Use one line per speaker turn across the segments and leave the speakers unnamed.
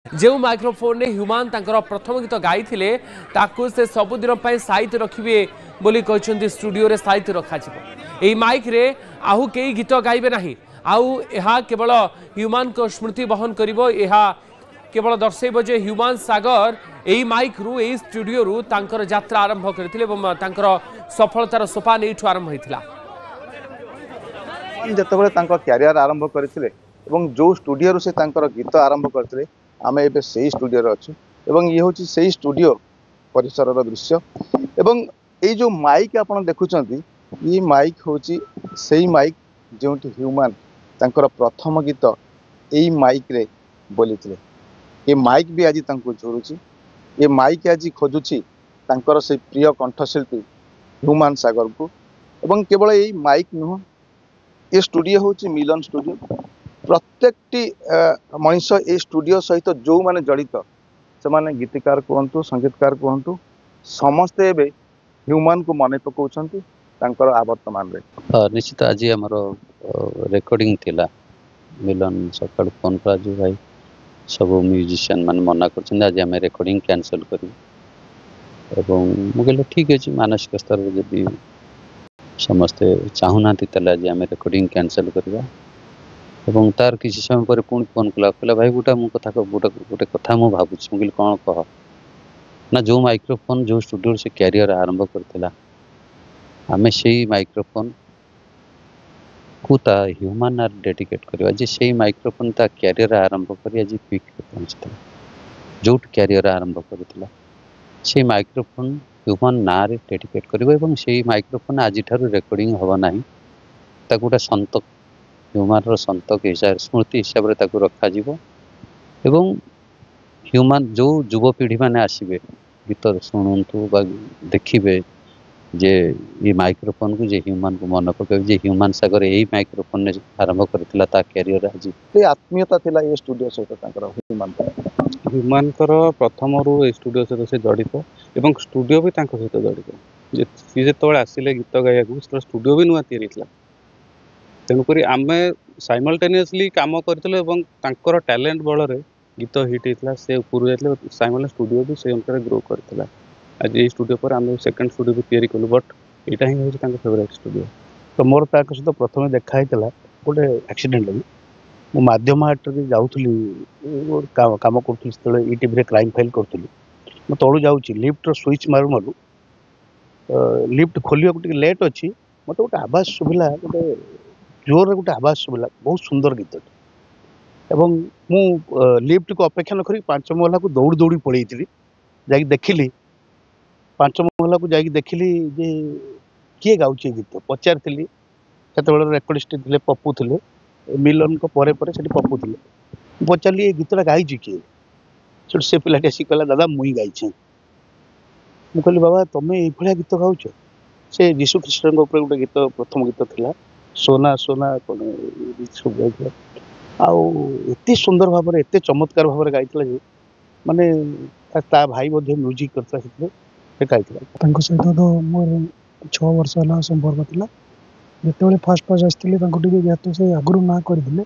जो माइक्रोफोन ने ह्यूमान तांकर प्रथम गीत गाई से सबुदिन साइट रखिए बोली कहते स्टूडियो रे साइट रखा यही माइक रे आहू कई गीत गाइबे नहीं आउ यह केवल ह्यूमान को स्मृति बहन करिवो यह केवल दर्शेब जे ह्यूमान सागर यही माइक रु यही स्टूडियो रु तांकर यात्रा आरंभ करथिले एवं तांकर सफलतार सोपान एठु आरंभ होइथिला
जेतेबेले तांकर कैरियर आरंभ करथिले एवं जो स्टूडियो रु से तांकर गीत आरंभ करथिले आमे एबे सेही स्टूडियो रे अछि एवं ये होची सेही स्टूडियो परिसर रो दृश्य एवं ए जो माइक आपण देखुचंती ये माइक होची सेही माइक जोंटी ह्यूमन तांकर प्रथम गीत एही माइक रे बोलिथिले ये माइक भी आज तांको झुरुची ये माइक आज खोजुची तांकर से प्रिय कंठशिल्पी ह्यूमन सागर को एवं केवल यही माइक नुह ये स्टूडियो होची मिलन स्टूडियो प्रत्येक मनीष ए स्टूडियो सहित जो माने जड़ित से माने गीतकार कहतु संगीतकार कहतु समस्ते एबे ह्यूमन को मन पकाउछंती तांकर आवर्तमान रे
निश्चित आज हमर रेकॉर्डिंग थिला मिलन सकाळ फोन पर जो भाई सब म्यूजिशियन मान मना कर आज आम रेकर्डिंग कैंसल कर मुझे ठीक अच्छे मानसिक स्तर जब समस्ते चाहूना आज आम रेकर्डिंग कैंसल करवा तार किसी समय पर पुणी फोन कला कहला भाई गोटा मो कथा गोटे कथा मु भावुँ मुझे कौन कह ना जो माइक्रोफोन जो स्टूडियो से कैरियर आरंभ करथिला आमे से माइक्रोफोन को ता ह्यूमन आर डेडिकेट करवा जे से माइक्रोफोन ता कैरियर आरंभ करी आज पीक पहुंचता जो कैरियर आरंभ करथिला से माइक्रोफोन ह्यूमन ना रे डेडिकेट करवा एवं से माइक्रोफोन आज ठारू रेकॉर्डिंग हवा नाही ता गोटा संतक ह्यूमन रो संतक हिसाब स्मृति हिसाब रे ताको रखा जीवो एवं ह्यूमन जो युवपीढ़ी माने आसीबे गीत शुणुतु बा देखिबे जे ये माइक्रोफोन को जे ह्यूमन को मन पके जे ह्यूमन सागर यही माइक्रोफोन ने आरंभ करथिला ता कैरियर आज
ते आत्मीयता थिला ये स्टूडियो सहित तांकर
ह्यूमन कर प्रथम रु ए स्टूडियो सहित से जड़ित एवं स्टूडियो भी तांको सहित जड़ित जे सी जेतबेले आसिले गीत गाया को स्टूडियो भी नुआ तैयारी थिला तेणुकरी आमे साइमल्टेनियसली काम करथिले एवं तांकर टैलेंट बल रे गीत हिट होता से ऊपर जाते साइमल स्टूडियो भी से अनुसार ग्रो करथिला आज ये स्टूडियो पर आम सेकेंड स्टूडियो भी तैयारी कलु बट यहाँ ही हूँ फेवरेट स्टूडियो तो मोर ताक सहित प्रथम देखा गोटे एक्सीडेंट लगी मो मध्यम हाट जाऊँगी कम करी ईटीवी क्राइम फाइल करी मैं तलू जाऊँगी लिफ्टर स्विच मारू मारू लिफ्ट खोलिया लेट अच्छी मत गोटे आवाज शुभिला गोटे जोर गोटे आवाज शुभिला बहुत सुंदर गीत एवं मु लिफ्ट को अपेक्षा न करी 5 महला को दौड़ी दौड़ी पड़े जा देखिली 5 महला को जाकि देखिली जे किए गाउची गीत पचारि से रेकर्डिस्ट थे पप्पू थे मिलन को परे परे से पप्पू थे पचारि ये गीतटा गाई किए से पिलाटी आसिक कहला दादा मुई गाई मुझे कहली बाबा तुम ये गीत गाउच से जीशु ख्रीष्ट गोटे गीत प्रथम गीत था सोना सोना सब गाई आते सुंदर भाव एत चमत्कार भाव गाई जे माने ता भाई म्यूजिक करता
सहित तो मोर 6 वर्ष है संपर्क था जिते फास्ट फास्ट आसती जेहतु से आगुरी ना करते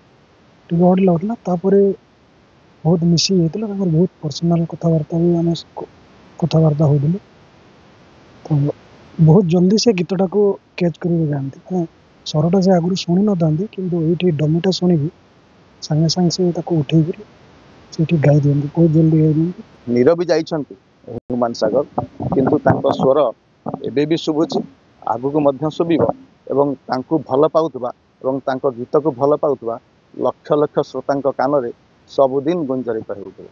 अड़ लगुला बहुत मिसी होता बहुत पर्सनाल कथबार्ता भी आम कथबार्ता हो तो बहुत जल्दी से गीतटा को कैच कर जाती स्वरटा से आगुरी शुणी न था कि डमीटा शुणी सांगे सांगे से उठे कर गाई दिखती बहुत जल्दी गाई दिखती
नीरवी जाइछंती ह्यूमन सागर किंतु तांको स्वर एबे भी शुभुची आगु को शुभिब एवं तांको भल पाउथबा एवं तांको गीत को भल पाउथबा लक्ष लक्ष श्रोतांको कान रे सबुदिन गुंजरित हेउथबा।